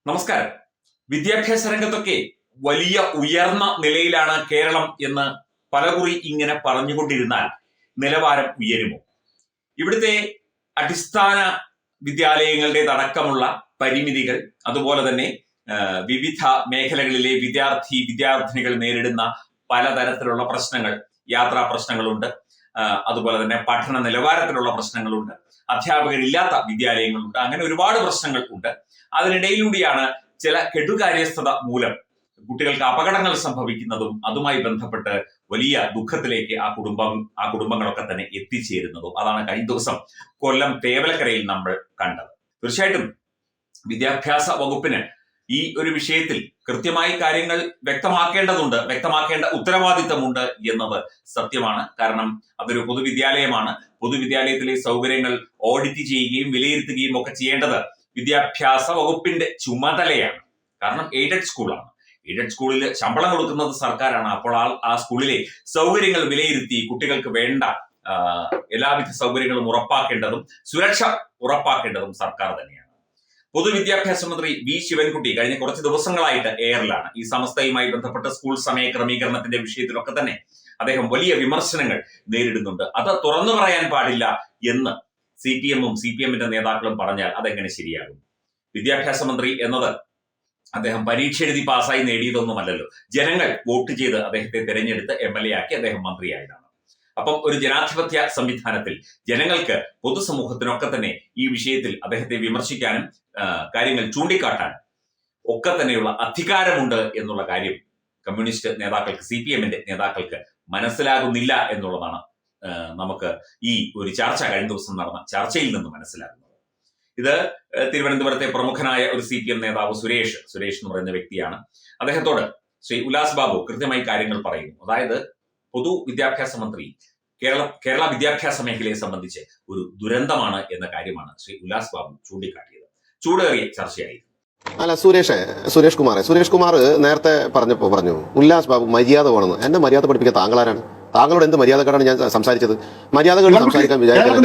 നമസ്കാരം. വിദ്യാഭ്യാസ രംഗത്തൊക്കെ വലിയ ഉയർന്ന നിലയിലാണ് കേരളം എന്ന് പലകുറി ഇങ്ങനെ പറഞ്ഞുകൊണ്ടിരുന്നാൽ നിലവാരം ഉയരുമോ? ഇവിടുത്തെ അടിസ്ഥാന വിദ്യാലയങ്ങളുടേതടക്കമുള്ള പരിമിതികൾ, അതുപോലെ തന്നെ വിവിധ മേഖലകളിലെ വിദ്യാർത്ഥിനികൾ നേരിടുന്ന പലതരത്തിലുള്ള പ്രശ്നങ്ങൾ, യാത്രാ പ്രശ്നങ്ങളുണ്ട്, അതുപോലെ തന്നെ പഠന നിലവാരത്തിലുള്ള പ്രശ്നങ്ങളുണ്ട്, അധ്യാപകരില്ലാത്ത വിദ്യാലയങ്ങളുണ്ട്, അങ്ങനെ ഒരുപാട് പ്രശ്നങ്ങൾ ഉണ്ട്. അതിനിടയിലൂടെയാണ് ചില കെടുകാര്യസ്ഥത മൂലം കുട്ടികൾക്ക് അപകടങ്ങൾ സംഭവിക്കുന്നതും അതുമായി ബന്ധപ്പെട്ട് വലിയ ദുഃഖത്തിലേക്ക് ആ കുടുംബങ്ങളൊക്കെ തന്നെ എത്തിച്ചേരുന്നതും. അതാണ് കഴിഞ്ഞ ദിവസം കൊല്ലം തേവലക്കരയിൽ നമ്മൾ കണ്ടത്. തീർച്ചയായിട്ടും വിദ്യാഭ്യാസ വകുപ്പിന് ഈ ഒരു വിഷയത്തിൽ കൃത്യമായി കാര്യങ്ങൾ വ്യക്തമാക്കേണ്ട ഉത്തരവാദിത്തമുണ്ട് എന്നത് സത്യമാണ്. കാരണം അതൊരു പൊതുവിദ്യാലയമാണ്. പൊതുവിദ്യാലയത്തിലെ സൗകര്യങ്ങൾ ഓഡിറ്റ് ചെയ്യുകയും വിലയിരുത്തുകയും ഒക്കെ ചെയ്യേണ്ടത് വിദ്യാഭ്യാസ വകുപ്പിന്റെ ചുമതലയാണ്. കാരണം എയ്ഡഡ് സ്കൂളാണ്. എയ്ഡഡ് സ്കൂളിൽ ശമ്പളം കൊടുക്കുന്നത് സർക്കാരാണ്. അപ്പോൾ ആ സ്കൂളിലെ സൗകര്യങ്ങൾ വിലയിരുത്തി കുട്ടികൾക്ക് വേണ്ട എല്ലാവിധ സൗകര്യങ്ങളും ഉറപ്പാക്കേണ്ടതും സുരക്ഷ ഉറപ്പാക്കേണ്ടതും സർക്കാർ തന്നെയാണ്. പൊതുവിദ്യാഭ്യാസ മന്ത്രി വി ശിവൻകുട്ടി കഴിഞ്ഞ കുറച്ച് ദിവസങ്ങളായിട്ട് എയറിലാണ്. ഈ സമസ്തയുമായി ബന്ധപ്പെട്ട സ്കൂൾ സമയ ക്രമീകരണത്തിന്റെ വിഷയത്തിലൊക്കെ തന്നെ അദ്ദേഹം വലിയ വിമർശനങ്ങൾ നേരിടുന്നുണ്ട്. അത് തുറന്നു പറയാൻ പാടില്ല എന്ന് CPM-ന്റെ നേതാക്കളും പറഞ്ഞാൽ അതെങ്ങനെ ശരിയാകും? വിദ്യാഭ്യാസ മന്ത്രി എന്നത് അദ്ദേഹം പരീക്ഷ എഴുതി പാസ്സായി നേടിയതൊന്നുമല്ലല്ലോ. ജനങ്ങൾ വോട്ട് ചെയ്ത് അദ്ദേഹത്തെ തെരഞ്ഞെടുത്ത് MLA ആക്കി അദ്ദേഹം മന്ത്രിയായതാണ്. അപ്പം ഒരു ജനാധിപത്യ സംവിധാനത്തിൽ ജനങ്ങൾക്ക്, പൊതുസമൂഹത്തിനൊക്കെ തന്നെ ഈ വിഷയത്തിൽ അദ്ദേഹത്തെ വിമർശിക്കാനും കാര്യങ്ങൾ ചൂണ്ടിക്കാട്ടാനും ഒക്കെ തന്നെയുള്ള അധികാരമുണ്ട് എന്നുള്ള കാര്യം കമ്മ്യൂണിസ്റ്റ് നേതാക്കൾക്ക്, CPM-ന്റെ നേതാക്കൾക്ക് മനസ്സിലാകുന്നില്ല എന്നുള്ളതാണ് നമുക്ക് ഈ ഒരു ചർച്ച, കഴിഞ്ഞ ദിവസം നടന്ന ചർച്ചയിൽ നിന്ന് മനസ്സിലാകുന്നത്. ഇത് തിരുവനന്തപുരത്തെ പ്രമുഖനായ ഒരു CPM നേതാവ് സുരേഷ് എന്ന് പറയുന്ന വ്യക്തിയാണ്. അദ്ദേഹത്തോട് ശ്രീ ഉല്ലാസ് ബാബു കൃത്യമായി കാര്യങ്ങൾ പറയുന്നു. അതായത് പൊതുവിദ്യാഭ്യാസ മന്ത്രി കേരള വിദ്യാഭ്യാസ മേഖലയെ സംബന്ധിച്ച് ഒരു ദുരന്തമാണ് എന്ന കാര്യമാണ് ശ്രീ ഉല്ലാസ് ബാബു ചൂണ്ടിക്കാട്ടിയത്. ചൂടേറിയ ചർച്ചയായിരുന്നു. അല്ല, സുരേഷ് കുമാർ നേരത്തെ പറഞ്ഞു ഉല്ലാസ് ബാബു മര്യാദ വേണമെന്ന്. എന്നെ മര്യാദ പഠിപ്പിക്കാൻ താങ്കളാരാണ്? താങ്കളോട് എന്ത് മര്യാദക്കാരാണ് ഞാൻ സംസാരിച്ചത്? മര്യാദകൾ സംസാരിക്കാൻ വിചാരിക്കുന്നത്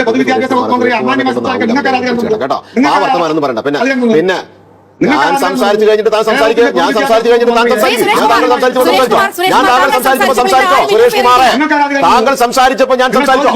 കേട്ടോ. ആ വർത്തമാനം പറയണ്ട. പിന്നെ ഞാൻ സംസാരിച്ചു കഴിഞ്ഞിട്ട് താൻ സംസാരിക്കുക. ഞാൻ സംസാരിച്ചു കഴിഞ്ഞിട്ട് താങ്കൾ സംസാരിച്ചോ? സുരേഷ് കുമാറെ, താങ്കൾ സംസാരിച്ചപ്പോ ഞാൻ സംസാരിച്ചോ?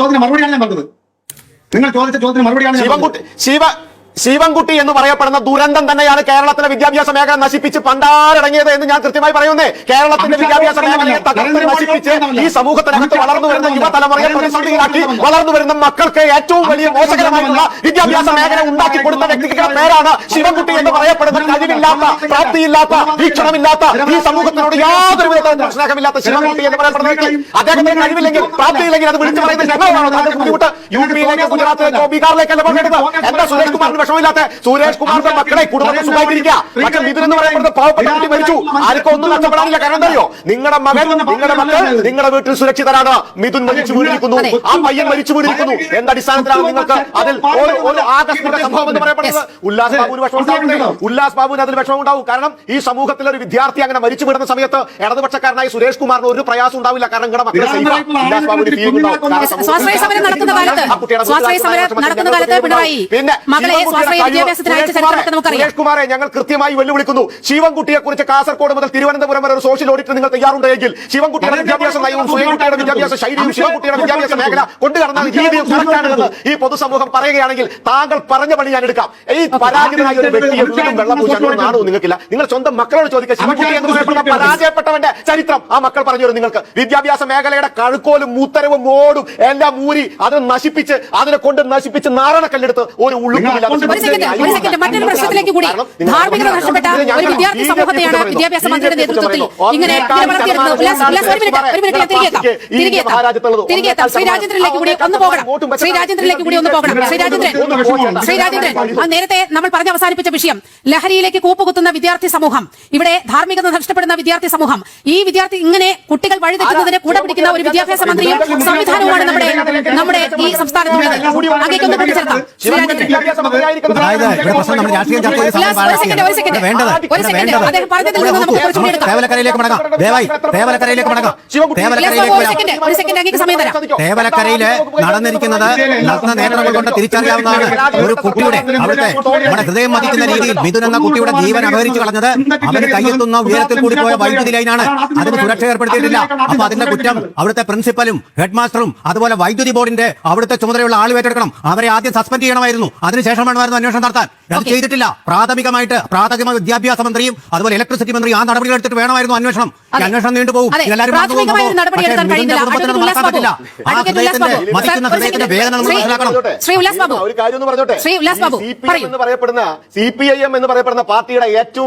ശിവൻകുട്ടി എന്ന് പറയപ്പെടുന്ന ദുരന്തം തന്നെയാണ് കേരളത്തിലെ വിദ്യാഭ്യാസ മേഖല നശിപ്പിച്ച് പണ്ടാരടങ്ങിയത് എന്ന് ഞാൻ കൃത്യമായി പറയുന്നേ. കേരളത്തിന്റെ വിദ്യാഭ്യാസ മേഖലയെ തകർത്ത് നശിപ്പിച്ച് ഈ സമൂഹത്തിനകത്ത് വളർന്നു വരുന്ന യുവതലമുറയെ പ്രതിസന്ധിയിലാക്കി വളർന്നു വരുന്ന മക്കൾക്ക് ഏറ്റവും വലിയ മോശകരമായിട്ടുള്ള വിദ്യാഭ്യാസ മേഖല ഉണ്ടാക്കി കൊടുത്ത വ്യക്തിയുടെ പേരാണ് ശിവൻകുട്ടി എന്ന് പറയപ്പെടുന്ന കഴിവില്ലാത്ത, പ്രാപ്തിയില്ലാത്ത, വീക്ഷണമില്ലാത്ത, ഈ സമൂഹത്തിനോട് യാതൊരു വിധത്തിലും സ്നേഹമില്ലാത്ത ശിവൻകുട്ടി എന്ന് പറയപ്പെടുന്ന വ്യക്തി. അദ്ദേഹത്തിന് കഴിവില്ലെങ്കിൽ, പ്രാപ്തിയില്ലെങ്കിൽ അത് വിളിച്ചു പറയുന്നത് ഞങ്ങളാണോ? താങ്കൾ ബുദ്ധിമുട്ട് UP-യിലേക്കോ ഗുജറാത്തിലേക്കോ ബീഹാറിലേക്കല്ല പോകേണ്ടത്. എന്താ സുരേഷ് കുമാറിന് വിഷമമില്ലാത്ത? സുരേഷ് കുമാറിന്റെ മക്കളെ കുടുംബത്തെ സുഖമായിട്ടിരിക്കുക. പക്ഷെ മിഥുൻ എന്ന് പറയപ്പെടുന്ന പാവപ്പെട്ട കുട്ടി മരിച്ചു. ആർക്കും ഒന്നും നഷ്ടപ്പെടാനില്ല. കാരണം എന്തറിയോ? നിങ്ങളുടെ മക്കൾ നിങ്ങളുടെ വീട്ടിൽ സുരക്ഷിതരാണ്. മിഥുൻ മരിച്ചു വീണിരിക്കുന്നു, ആ പയ്യൻ മരിച്ചു വീണിരിക്കുന്നു. എന്തടിസ്ഥാനത്തിലാണ് നിങ്ങൾക്ക് അതിൽ ഒരു ആകസ്മിക സംഭവം എന്ന് പറയപ്പെടുന്നത്? ഉല്ലാസ് ബാബുവിന് അതിൽ വിഷമം ഉണ്ടാവും. കാരണം ഈ സമൂഹത്തിലെ ഒരു വിദ്യാർത്ഥി അങ്ങനെ മരിച്ചു വിടുന്ന സമയത്ത് ഇടതുപക്ഷക്കാരനായ സുരേഷ് കുമാറിന് ഒരു പ്രയാസം ഉണ്ടാവില്ല. കാരണം നിങ്ങളുടെ മക്കളെ ഉല്ലാസ് ബാബുവിന് ഫീലിംഗ് ഉണ്ടാവും. സുരേഷ് കുമാറെ ഞങ്ങൾ കൃത്യമായി വെല്ലുവിളിക്കുന്നു. ശിവൻകുട്ടിയെ കുറിച്ച് കാസർഗോഡ് മുതൽ തിരുവനന്തപുരം വരെ ഒരു സോഷ്യൽ ഓഡിറ്റ് നിങ്ങൾ തയ്യാറുണ്ടെങ്കിൽ ശിവൻകുട്ടിയുടെ വിദ്യാഭ്യാസ നയവും സുരേഷ് വിദ്യാഭ്യാസ ശൈലിയും ശിവൻകുട്ടിയുടെ വിദ്യാഭ്യാസ മേഖല കൊണ്ടുവരുന്ന രീതിയും കറക്റ്റാണെന്ന് ഈ പൊതുസമൂഹം പറയുകയാണെങ്കിൽ താങ്കൾ പറഞ്ഞ പണി ഞാൻ എടുക്കാം. ഈ പരാജയനായ ഒരു വ്യക്തിയെ വീണ്ടും വെള്ളം പൂശാനോ നാണോ നിങ്ങൾക്കില്ല? നിങ്ങൾ സ്വന്തം മക്കളോട് ചോദിക്കുക. ശിവൻകുട്ടി എന്ന് പറയപ്പെടുന്ന പരാജയപ്പെട്ടവന്റെ ചരിത്രം ആ മക്കൾ പറഞ്ഞു തരും നിങ്ങൾക്ക്. വിദ്യാഭ്യാസ മേഖലയുടെ കഴുക്കോലും മൂത്തരവും മോടും എല്ലാം മൂരി അതിനെ നശിപ്പിച്ച് നാരണക്കല്ലെടുത്ത് ഒരു ഉള്ളുമില്ല. മറ്റൊരു പ്രശ്നത്തിലേക്ക് കൂടി ധാർമ്മികത നഷ്ടപ്പെട്ട ഒരു വിദ്യാർത്ഥി സമൂഹത്തെയാണ് വിദ്യാഭ്യാസ മന്ത്രിയുടെ നേതൃത്വത്തിൽ ഇങ്ങനെ ശ്രീരാജേന്ദ്രനിലേക്ക് കൂടി ഒന്ന് പോകണം. ശ്രീരാജേന്ദ്രൻ നേരത്തെ നമ്മൾ പറഞ്ഞ് അവസാനിപ്പിച്ച വിഷയം ലഹരിയിലേക്ക് കൂപ്പുകുത്തുന്ന വിദ്യാർത്ഥി സമൂഹം, ഇവിടെ ധാർമ്മികത നഷ്ടപ്പെടുന്ന വിദ്യാർത്ഥി സമൂഹം, ഈ വിദ്യാർത്ഥി ഇങ്ങനെ കുട്ടികൾ വഴിതെറ്റുന്നതിന് കൂടെ പിടിക്കുന്ന ഒരു വിദ്യാഭ്യാസ മന്ത്രിയും സംവിധാനവുമാണ് നമ്മുടെ ഈ സംസ്ഥാനത്തുള്ളത്. അങ്ങേക്കൊന്ന് കൂട്ടിച്ചേർക്കാം. ശ്രീരാജേന്ദ്രൻ ആയിരിക്കുന്നത്. ഉല്ലാസ്, ഒരു സെക്കൻഡ്. അദ്ദേഹം പറഞ്ഞതിൽ നിന്ന് നമുക്ക് കുറച്ചുകൂടി എടുക്കാം. തേവലക്കരയിലേക്ക് മടങ്ങാം. തേവലക്കരയിലേക്ക് മടങ്ങാം. ഒരു സെക്കൻഡ് അങ്ങേക്ക് സമയം തരാം. തേവലക്കരയില് നടന്നിരിക്കുന്നത് നഗ്ന നേത്രങ്ങൾ കൊണ്ട് തിരിച്ചറിയാവുന്നതാണ്. ഒരു കുട്ടിയുടെ അവിടുത്തെ നമ്മുടെ ഹൃദയം മതിക്കുന്ന രീതിയിൽ മിഥുൻ എന്ന കുട്ടിയുടെ ജീവൻ അപഹരിച്ചു കളഞ്ഞത് അവന് കയ്യെത്തുന്ന ഉയരത്തിൽ കൂടി പോയ വൈദ്യുതി ലൈനാണ്. അതിന് സുരക്ഷ ഏർപ്പെടുത്തിയിട്ടില്ല. അപ്പൊ അതിന്റെ കുറ്റം അവിടുത്തെ പ്രിൻസിപ്പലും ഹെഡ് മാസ്റ്ററും അതുപോലെ വൈദ്യുതി ബോർഡിന്റെ അവിടുത്തെ ചുമതലയുള്ള ആൾ ഏറ്റെടുക്കണം. അവരെ ആദ്യം സസ്പെൻഡ് ചെയ്യണമായിരുന്നു. അതിനുശേഷം വേണമായിരുന്നു അന്വേഷണം നടത്താൻ. അത് ചെയ്തിട്ടില്ല. പ്രാഥമിക വിദ്യാഭ്യാസ മന്ത്രിയും അതുപോലെ ഇലക്ട്രിസിറ്റി മന്ത്രിയും ആ നടപടികൾ എടുത്തിട്ട് വേണമായിരുന്നു അന്വേഷണം. അന്വേഷണം നീണ്ടുപോകും. എല്ലാവരും ശ്രീ ഉല്ലാസ് ബാബു ഒരു കാര്യം പറഞ്ഞോട്ടെ. CPIM എന്ന് പറയപ്പെടുന്ന പാർട്ടിയുടെ ഏറ്റവും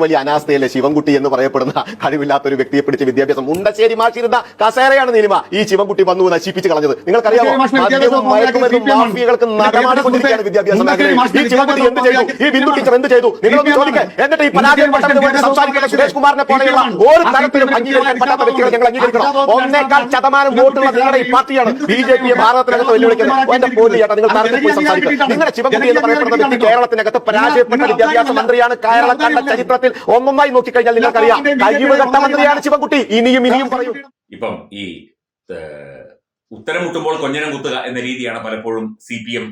വലിയ അനാസ്ഥയല്ലേ ശിവൻകുട്ടി എന്ന് പറയപ്പെടുന്ന കഴിവില്ലാത്ത ഒരു വ്യക്തിയെ പിടിച്ച് വിദ്യാഭ്യാസം മുണ്ടശ്ശേരി മാഷിരുന്ന കസേരയാണ് നീലിമ ഈ ശിവൻകുട്ടി വന്നു നശിപ്പിച്ച് കളഞ്ഞത്. നിങ്ങൾക്കറിയാമോ? മദ്യവും മയക്കുമരുന്നും മാഫിയകൾക്ക് നടമാടിക്കൊണ്ടിരിക്കുകയാണ് വിദ്യാഭ്യാസ മേഖലയിൽ. ഈ ശിവൻകുട്ടി എന്ത് ചെയ്തു? ഈ ബിന്ദു ടീച്ചർ എന്ത് ചെയ്തു? നിങ്ങളൊന്ന് ചോദിക്കുക. എന്നിട്ട് ഈ പരാജയപ്പെട്ടതിന് വേണ്ടി സംസാരിക്കുന്ന സുരേഷ് കുമാറിനെ പോലെയുള്ള ഒരു തരത്തിലും അംഗീകരിക്കാൻ പറ്റാത്ത വ്യക്തികളെ ഞങ്ങൾ അംഗീകരിക്കണം. 1.4% വോട്ടുള്ള നിങ്ങളുടെ ഈ പാർട്ടിയാണ് BJP ഭാരതത്തിനകത്ത് വെല്ലുവിളിക്കുന്നത്. എന്റെ പോലി ചേട്ടാ, നിങ്ങൾ തരത്തിൽ പോയി സംസാരിക്കുക. നിങ്ങളുടെ ശിവൻകുട്ടി എന്ന് പറയപ്പെടുന്ന വ്യക്തി കേരളത്തിനകത്ത് പരാജയപ്പെട്ട വിദ്യാഭ്യാസ മന്ത്രിയാണ്. കേരളം കണ്ട ചരിത്രത്തിൽ ഒന്നൊന്നായി നോക്കിക്കഴിഞ്ഞാൽ നിങ്ങൾക്കറിയാം. കഴിവുകെട്ട മന്ത്രിയാണ് ശിവൻകുട്ടി. ഇനിയും പറയും. ഇപ്പം ഈ ഉത്തരം മുട്ടുമ്പോൾ കൊഞ്ഞനം കുത്തുക എന്ന രീതിയാണ് പലപ്പോഴും CPM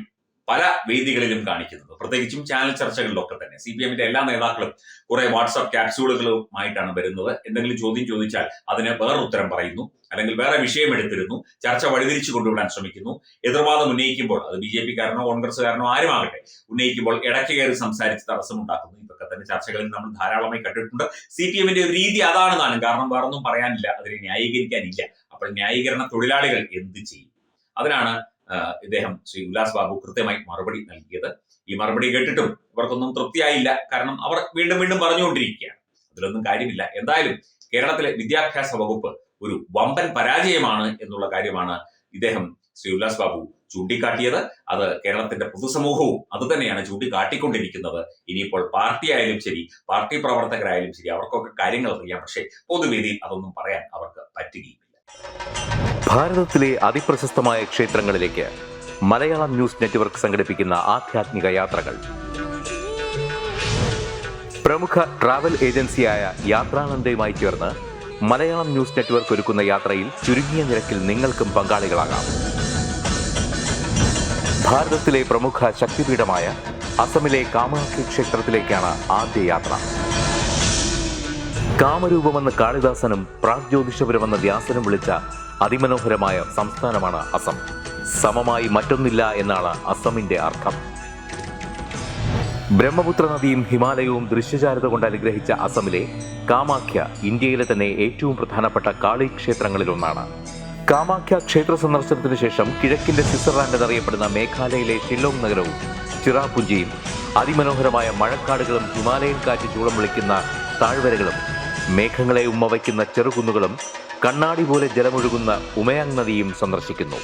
പല വേദികളിലും കാണിക്കുന്നത്. പ്രത്യേകിച്ചും ചാനൽ ചർച്ചകളിലൊക്കെ തന്നെ CPMന്റെ എല്ലാ നേതാക്കളും കുറെ വാട്സ്ആപ്പ് ക്യാപ്സ്യൂളുകളുമായിട്ടാണ് വരുന്നത്. എന്തെങ്കിലും ചോദ്യം ചോദിച്ചാൽ അതിന് വേറെ ഉത്തരം പറയുന്നു, അല്ലെങ്കിൽ വേറെ വിഷയം എടുത്തിരുന്നു, ചർച്ച വഴിതിരിച്ചു കൊണ്ടുവിടാൻ ശ്രമിക്കുന്നു. എതിർവാദം ഉന്നയിക്കുമ്പോൾ അത് BJP-കാരനോ കോൺഗ്രസ്സുകാരനോ ആരുമാകട്ടെ ഉന്നയിക്കുമ്പോൾ ഇടയ്ക്ക് കയറി സംസാരിച്ച് തടസ്സമുണ്ടാക്കുന്നു. ഇതൊക്കെ തന്നെ ചർച്ചകളിൽ നമ്മൾ ധാരാളമായി കണ്ടിട്ടുണ്ട്. CPMന്റെ ഒരു രീതി അതാണെന്നാണ്. കാരണം വേറൊന്നും പറയാനില്ല, അതിനെ ന്യായീകരിക്കാനില്ല. അപ്പോൾ ന്യായീകരണ തൊഴിലാളികൾ എന്ത് ചെയ്യും? അതിനാണ് ഇദ്ദേഹം ശ്രീ ഉല്ലാസ് ബാബു കൃത്യമായി മറുപടി നൽകിയത്. ഈ മറുപടി കേട്ടിട്ടും ഇവർക്കൊന്നും തൃപ്തിയായില്ല. കാരണം അവർ വീണ്ടും പറഞ്ഞുകൊണ്ടിരിക്കുകയാണ്. അതിലൊന്നും കാര്യമില്ല. എന്തായാലും കേരളത്തിലെ വിദ്യാഭ്യാസ വകുപ്പ് ഒരു വമ്പൻ പരാജയമാണ് എന്നുള്ള കാര്യമാണ് ഇദ്ദേഹം ശ്രീ ഉല്ലാസ് ബാബു ചൂണ്ടിക്കാട്ടിയത്. അത് കേരളത്തിന്റെ പൊതുസമൂഹവും അത് തന്നെയാണ് ചൂണ്ടിക്കാട്ടിക്കൊണ്ടിരിക്കുന്നത്. ഇനിയിപ്പോൾ പാർട്ടി ആയാലും ശരി, പാർട്ടി പ്രവർത്തകരായാലും ശരി, അവർക്കൊക്കെ കാര്യങ്ങൾ അറിയാം. പക്ഷേ പൊതുവേദിയിൽ അതൊന്നും പറയാൻ അവർക്ക് പറ്റുകയില്ല. ഭാരതത്തിലെ അതിപ്രശസ്തമായ ക്ഷേത്രങ്ങളിലേക്ക് മലയാളം ന്യൂസ് നെറ്റ്വർക്ക് സംഘടിപ്പിക്കുന്ന ആധ്യാത്മിക യാത്രകൾ. പ്രമുഖ ട്രാവൽ ഏജൻസിയായ യാത്രാനന്ദയുമായി ചേർന്ന് മലയാളം ന്യൂസ് നെറ്റ്വർക്ക് ഒരുക്കുന്ന യാത്രയിൽ ചുരുങ്ങിയ നിരക്കിൽ നിങ്ങൾക്കും പങ്കാളികളാകാം. ഭാരതത്തിലെ പ്രമുഖ ശക്തിപീഠമായ അസമിലെ കാമാഖ്യ ക്ഷേത്രത്തിലേക്കാണ് ആദ്യ യാത്ര. കാമരൂപമെന്ന് കാളിദാസനും പ്രാഗ്ജ്യോതിഷപുരമെന്ന വ്യാസനും വിളിച്ച അതിമനോഹരമായ സംസ്ഥാനമാണ് അസം. സമമായി മറ്റൊന്നില്ല എന്നാണ് അസമിന്റെ അർത്ഥം. ബ്രഹ്മപുത്ര നദിയും ഹിമാലയവും ദൃശ്യചാരുത കൊണ്ട് അനുഗ്രഹിച്ച അസമിലെ കാമാഖ്യ ഇന്ത്യയിലെ തന്നെ ഏറ്റവും പ്രധാനപ്പെട്ട കാളി ക്ഷേത്രങ്ങളിലൊന്നാണ്. കാമാഖ്യ ക്ഷേത്ര സന്ദർശനത്തിന് ശേഷം കിഴക്കിന്റെ സ്വിറ്റ്സർലാൻഡ് എന്നറിയപ്പെടുന്ന മേഘാലയയിലെ ഷില്ലോങ് നഗരവും ചിറാപുഞ്ചിയും അതിമനോഹരമായ മഴക്കാടുകളും ഹിമാലയൻ കാറ്റ് ചൂളം വിളിക്കുന്ന താഴ്വരകളും മേഘങ്ങളെ ഉമ്മവയ്ക്കുന്ന ചെറുകുന്നുകളും കണ്ണാടി പോലെ ജലമൊഴുകുന്ന ഉമയാങ് നദിയും സന്ദർശിക്കുന്നു.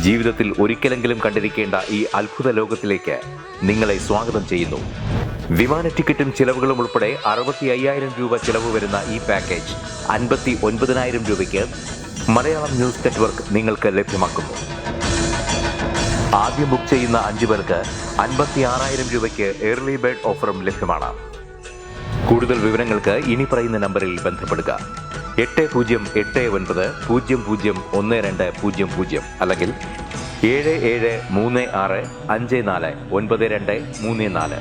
ജീവിതത്തിൽ ഒരിക്കലെങ്കിലും കണ്ടിരിക്കേണ്ട ഈ അത്ഭുത ലോകത്തിലേക്ക് നിങ്ങളെ സ്വാഗതം ചെയ്യുന്നു. വിമാന ടിക്കറ്റും ചിലവുകളും ഉൾപ്പെടെ 65,000 രൂപ ചിലവ് വരുന്ന ഈ പാക്കേജ് 59,000 രൂപയ്ക്ക് മലയാളം ന്യൂസ് നെറ്റ്വർക്ക് നിങ്ങൾക്ക് ലഭ്യമാക്കുന്നു. ആദ്യം ബുക്ക് ചെയ്യുന്ന 5 പേർക്ക് 56,000 രൂപയ്ക്ക് ഏർലി ബേർഡ് ഓഫറും ലഭ്യമാണ്. കൂടുതൽ വിവരങ്ങൾക്ക് ഇനി പറയുന്ന നമ്പറിൽ ബന്ധപ്പെടുക. 8089001200 അല്ലെങ്കിൽ 7736549234.